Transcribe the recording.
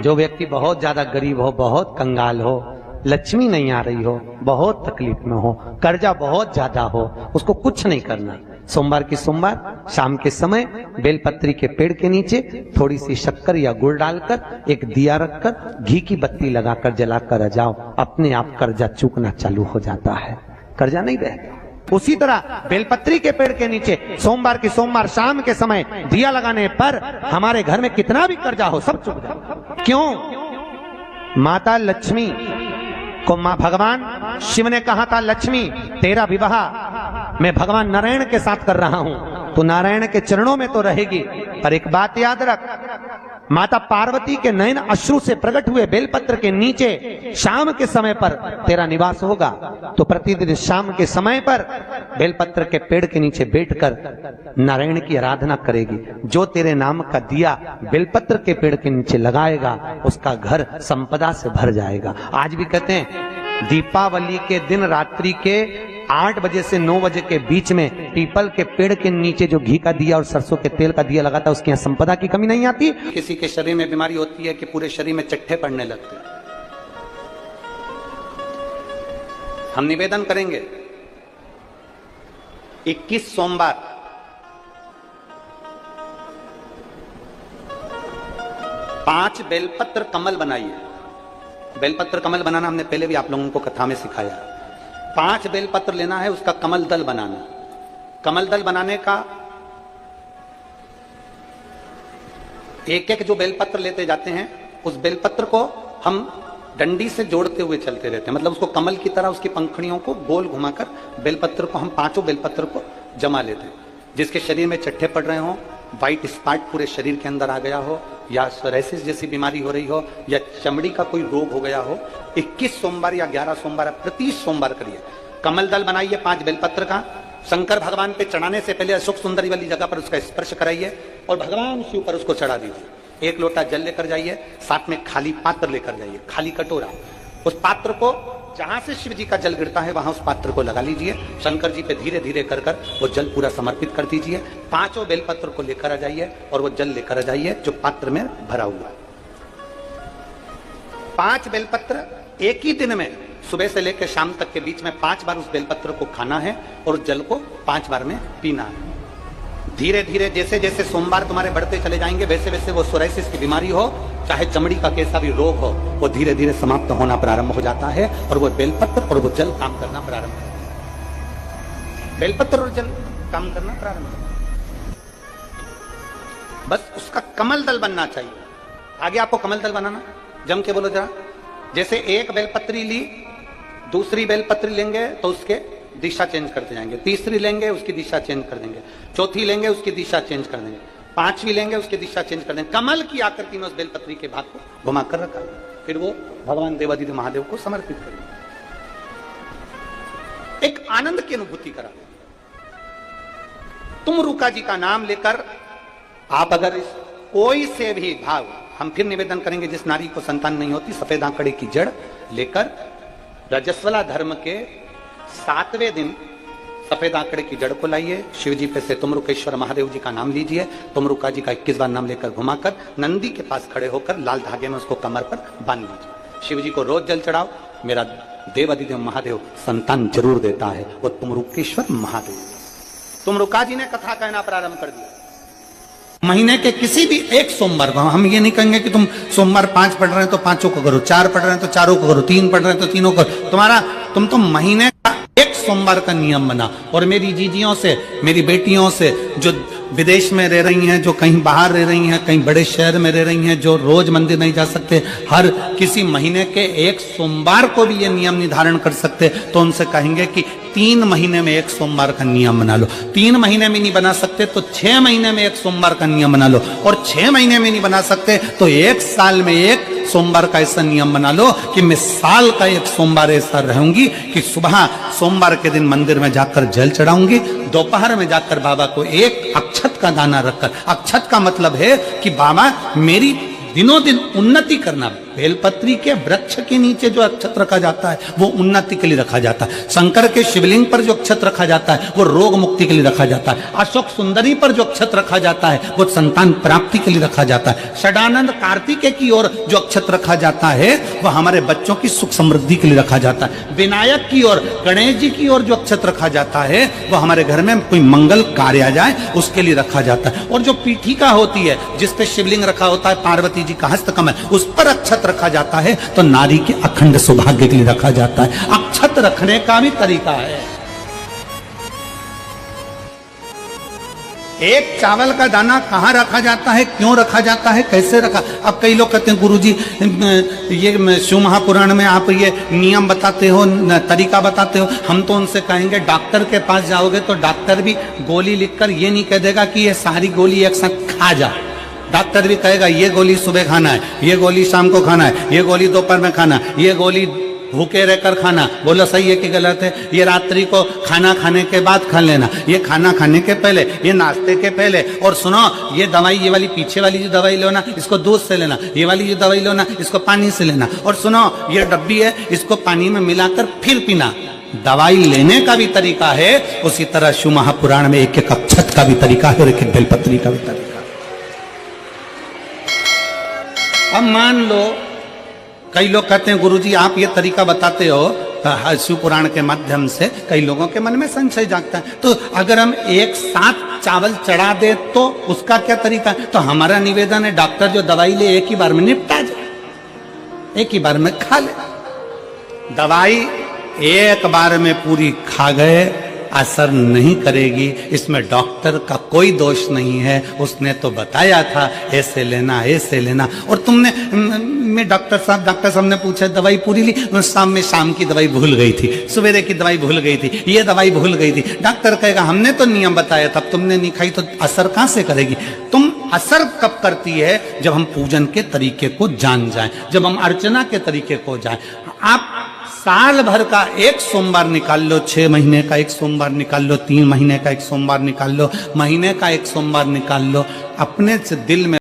जो व्यक्ति बहुत ज्यादा गरीब हो, बहुत कंगाल हो, लक्ष्मी नहीं आ रही हो, बहुत तकलीफ में हो, कर्जा बहुत ज्यादा हो, उसको कुछ नहीं करना। सोमवार की सोमवार शाम के समय बेलपत्री के पेड़ के नीचे थोड़ी सी शक्कर या गुड़ डालकर एक दिया रखकर घी की बत्ती लगाकर जलाकर आ जाओ, अपने आप कर्जा चूकना चालू हो जाता है, कर्जा नहीं रहेगा। उसी तरह बेलपत्री के पेड़ के नीचे सोमवार की सोमवार शाम के समय दिया लगाने पर हमारे घर में कितना भी कर्जा हो सब चुक जाए। क्यों? माता लक्ष्मी को मां भगवान शिव ने कहा था, लक्ष्मी तेरा विवाह मैं भगवान नारायण के साथ कर रहा हूं, तो नारायण के चरणों में तो रहेगी, पर एक बात याद रख, माता पार्वती के नयन अश्रु से प्रकट हुए बेलपत्र के नीचे शाम के समय पर तेरा निवास होगा। तो प्रतिदिन शाम के समय पर बेलपत्र के पेड़ के नीचे बैठकर नारायण की आराधना करेगी। जो तेरे नाम का दिया बेलपत्र के पेड़ के नीचे लगाएगा उसका घर संपदा से भर जाएगा। आज भी कहते हैं दीपावली के दिन रात्रि के 8 बजे से 9 बजे के बीच में पीपल के पेड़ के नीचे जो घी का दिया और सरसों के तेल का दिया लगाता है उसकी यहाँ संपदा की कमी नहीं आती। किसी के शरीर में बीमारी होती है कि पूरे शरीर में चट्टे पड़ने लगते हैं। हम निवेदन करेंगे 21 सोमवार 5 बेलपत्र कमल बनाइए। बेलपत्र कमल बनाना हमने पहले भी आप लोगों को कथा में सिखाया। 5 बेलपत्र लेना है, उसका कमल दल बनाना। कमल दल बनाने का एक जो बेलपत्र लेते जाते हैं उस बेलपत्र को हम डंडी से जोड़ते हुए चलते रहते हैं, मतलब उसको कमल की तरह उसकी पंखुड़ियों को गोल घुमाकर बेलपत्र को हम 5 बेलपत्र को जमा लेते हैं। जिसके शरीर में चट्टे पड़ रहे हो, व्हाइट स्पॉट पूरे शरीर के अंदर आ गया हो, या सोराइसिस जैसी बीमारी हो रही हो, या चमड़ी का कोई रोग हो गया हो, 21 सोमवार या 11 सोमवार प्रति सोमवार करिए। कमल दल बनाइए 5 बेलपत्र का। शंकर भगवान पे चढ़ाने से पहले अशोक सुंदरी वाली जगह पर उसका स्पर्श कराइए और भगवान शिव पर उसको चढ़ा दीजिए। 1 लोटा जल लेकर जाइए, साथ में खाली पात्र लेकर जाइए, खाली कटोरा। उस पात्र को जहां से शिव जी का जल गिरता है वहां उस पात्र को लगा लीजिए। शंकर जी पे धीरे धीरे कर कर वो जल पूरा समर्पित कर दीजिए। 5 बेलपत्र को लेकर आ जाइए और वो जल लेकर आ जाइए जो पात्र में भरा हुआ है। 5 बेलपत्र एक ही दिन में सुबह से लेकर शाम तक के बीच में 5 बार उस बेलपत्र को खाना है और उस जल को 5 बार में पीना है। धीरे धीरे जैसे जैसे सोमवार तुम्हारे बढ़ते चले जाएंगे वैसे वैसे वो सोराइसिस की बीमारी हो, चाहे चमड़ी का कैसा भी रोग हो, वो धीरे धीरे समाप्त होना प्रारंभ हो जाता है और वो बेलपत्र और वो जल काम करना प्रारंभ हो जाता है। बेलपत्र और जल काम करना प्रारंभ हो जाता है। बस उसका कमल दल बनना चाहिए। आगे आपको कमल दल बनाना, जम के बोलो जरा। जैसे एक बेलपत्री ली, दूसरी बेलपत्री लेंगे तो उसके दिशा चेंज करते जाएंगे, तीसरी लेंगे उसकी दिशा चेंज कर देंगे, चौथी लेंगे उसकी दिशा चेंज कर देंगे, 5वीं लेंगे उसकी दिशा चेंज कर देंगे। कमल की आकृति में उस बेलपत्री के भाग को घुमाकर रखा, फिर वो भगवान देवादिदेव महादेव को समर्पित करेंगे। एक आनंद की अनुभूति करा। तुम रुका जी का नाम लेकर आप अगर कोई से भी भाव, हम फिर निवेदन करेंगे जिस नारी को संतान नहीं होती सफेद आंकड़े की जड़ लेकर रजस्वला धर्म के 7वें दिन सफेद आंकड़े की जड़ को लाइए। शिव जी पे से तुमरुकेश्वर महादेव जी का नाम लीजिए। तुमरुका जी का 21 बार नाम लेकर घुमाकर नंदी के पास खड़े होकर लाल धागे में उसको कमर पर बांध लीजिए। शिव जी को रोज जल चढ़ाओ। मेरा देवादिदेव महादेव संतान जरूर देता है, वो तुमरुकेश्वर महादेव। तुमरुका जी ने कथा कहना प्रारंभ कर दिया। महीने के किसी भी एक सोमवार को हम ये नहीं कहेंगे कि तुम सोमवार 5 पढ़ रहे हैं तो 5 को करो, 4 पढ़ रहे हैं तो 4 को करो, 3 पढ़ रहे हैं तो 3 को करो। तुम तो महीने का एक सोमवार का नियम बना। और मेरी जीजियों से, मेरी बेटियों से जो विदेश में रह रही हैं, जो कहीं बाहर रह रही हैं, कहीं बड़े शहर में रह रही हैं, जो रोज मंदिर नहीं जा सकते, हर किसी महीने के एक सोमवार को भी ये नियम निर्धारण कर सकते, तो उनसे कहेंगे कि 3 महीने में एक सोमवार का नियम बना लो। 3 महीने में नहीं बना सकते तो 6 महीने में एक सोमवार का नियम बना लो, और 6 महीने में नहीं बना सकते तो 1 साल में एक सोमवार का ऐसा नियम बना लो कि मैं साल का एक सोमवार ऐसा रहूंगी कि सुबह सोमवार के दिन मंदिर में जाकर जल चढ़ाऊंगी, दोपहर में जाकर बाबा को एक अक्षत का दाना रखकर, अक्षत का मतलब है कि बाबा मेरी दिनों दिन उन्नति करना, बेलपत्री के वृक्ष के नीचे जो अक्षत रखा जाता है वो उन्नति के लिए रखा जाता है। शंकर के शिवलिंग पर जो अक्षत रखा जाता है वो रोग मुक्ति के लिए रखा जाता है। अशोक सुंदरी पर जो अक्षत रखा जाता है वो संतान प्राप्ति के लिए रखा जाता है। षडानंद कार्तिकेय की ओर जो अक्षत रखा जाता है वह हमारे बच्चों की सुख समृद्धि के लिए रखा जाता है। विनायक की ओर, गणेश जी की ओर जो अक्षत रखा जाता है वह हमारे घर में कोई मंगल कार्य आ जाए उसके लिए रखा जाता है। और जो पीठिका होती है जिस पे शिवलिंग रखा होता है, पार्वती जी का हस्तकमल, उस पर अक्षत रखा जाता है तो नारी के अखंड सौभाग्य के लिए रखा जाता है। अक्षत रखने का भी तरीका है। एक चावल का दाना कहाँ रखा जाता है, क्यों रखा जाता है, कैसे रखा। अब कई लोग कहते हैं गुरुजी ये शिव महापुराण में आप ये नियम बताते हो, तरीका बताते हो। हम तो उनसे कहेंगे डॉक्टर के पास जाओगे तो डॉक्टर भी गोली लिखकर ये नहीं कह देगा कि ये सारी गोली एक साथ खा जा। डॉक्टर भी कहेगा ये गोली सुबह खाना है, ये गोली शाम को खाना है, ये गोली दोपहर में खाना, ये गोली भूखे रहकर खाना। बोलो सही है कि गलत है। ये रात्रि को खाना खाने के बाद खा लेना, ये खाना खाने के पहले, ये नाश्ते के पहले। और सुनो ये दवाई, ये वाली पीछे वाली जो दवाई लो ना इसको दूध से लेना, ये वाली जो दवाई लो ना इसको पानी से लेना। और सुनो ये डब्बी है इसको पानी में मिलाकर फिर पीना। दवाई लेने का भी तरीका है, उसी तरह शिव महापुराण में एक एक अक्षत का भी तरीका है और एक एक बेलपत्री का भी तरीका है। अब मान लो कई लोग कहते हैं गुरुजी आप ये तरीका बताते हो शिव पुराण के माध्यम से, कई लोगों के मन में संशय जागता है। तो अगर हम एक साथ चावल चढ़ा दे तो उसका क्या तरीका है। तो हमारा निवेदन है डॉक्टर जो दवाई ले एक ही बार में निपटा जाए, एक ही बार में खा ले। दवाई एक बार में पूरी खा गए असर नहीं करेगी, इसमें डॉक्टर का कोई दोष नहीं है। उसने तो बताया था ऐसे लेना ऐसे लेना। और तुमने मैं डॉक्टर साहब ने पूछा दवाई पूरी ली, शाम की दवाई भूल गई थी, सवेरे की दवाई भूल गई थी, ये दवाई भूल गई थी। डॉक्टर कहेगा हमने तो नियम बताया था, तुमने नहीं खाई तो असर कहां से करेगी। तुम असर कब करती है जब हम पूजन के तरीके को जान जाएं, जब हम अर्चना के तरीके को जाएं। आप साल भर का एक सोमवार निकाल लो, 6 महीने का एक सोमवार निकाल लो, 3 महीने का एक सोमवार निकाल लो, महीने का एक सोमवार निकाल लो, अपने से दिल में